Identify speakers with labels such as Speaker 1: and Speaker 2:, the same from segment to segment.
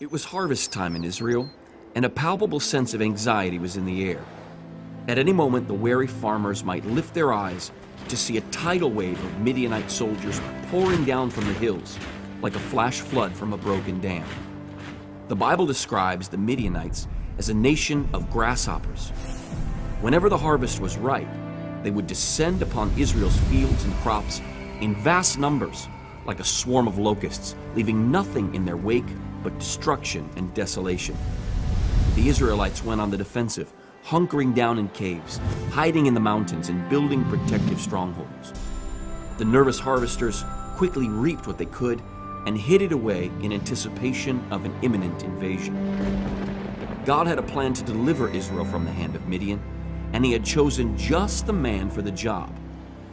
Speaker 1: It was harvest time in Israel, and a palpable sense of anxiety was in the air. At any moment, the wary farmers might lift their eyes to see a tidal wave of Midianite soldiers pouring down from the hills like a flash flood from a broken dam. The Bible describes the Midianites as a nation of grasshoppers. Whenever the harvest was ripe, they would descend upon Israel's fields and crops in vast numbers, like a swarm of locusts, leaving nothing in their wake but destruction and desolation. The Israelites went on the defensive, hunkering down in caves, hiding in the mountains, and building protective strongholds. The nervous harvesters quickly reaped what they could and hid it away in anticipation of an imminent invasion. God had a plan to deliver Israel from the hand of Midian, and he had chosen just the man for the job.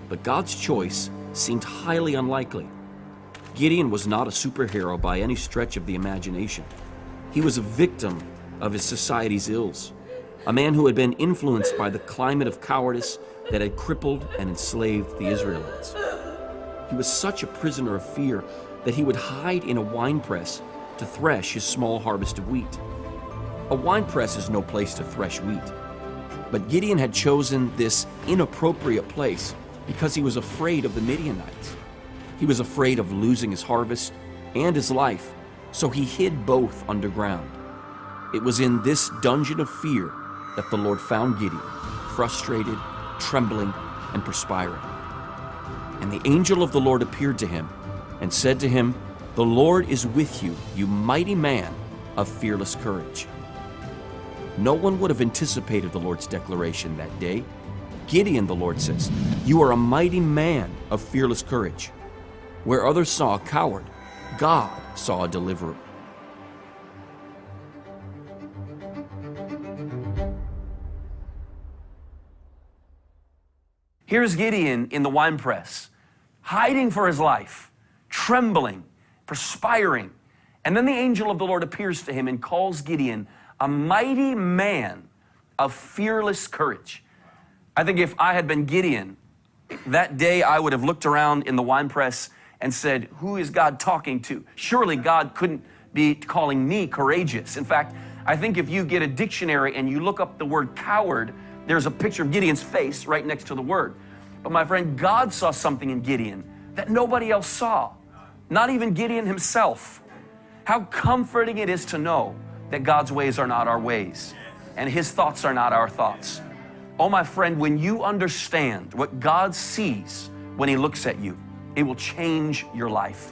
Speaker 1: But God's choice seemed highly unlikely. Gideon was not a superhero by any stretch of the imagination. He was a victim of his society's ills, a man who had been influenced by the climate of cowardice that had crippled and enslaved the Israelites. He was such a prisoner of fear that he would hide in a winepress to thresh his small harvest of wheat. A winepress is no place to thresh wheat, but Gideon had chosen this inappropriate place because he was afraid of the Midianites. He was afraid of losing his harvest and his life, so he hid both underground. It was in this dungeon of fear that the Lord found Gideon, frustrated, trembling, and perspiring. And the angel of the Lord appeared to him and said to him, "The Lord is with you, you mighty man of fearless courage." No one would have anticipated the Lord's declaration that day. Gideon, the Lord says, "You are a mighty man of fearless courage." Where others saw a coward, God saw a deliverer.
Speaker 2: Here's Gideon in the winepress, hiding for his life, trembling, perspiring. And then the angel of the Lord appears to him and calls Gideon a mighty man of fearless courage. I think if I had been Gideon, that day I would have looked around in the winepress and said, "Who is God talking to? Surely God couldn't be calling me courageous." In fact, I think if you get a dictionary and you look up the word coward, there's a picture of Gideon's face right next to the word. But my friend, God saw something in Gideon that nobody else saw, not even Gideon himself. How comforting it is to know that God's ways are not our ways and his thoughts are not our thoughts. Oh, my friend, when you understand what God sees when he looks at you, it will change your life.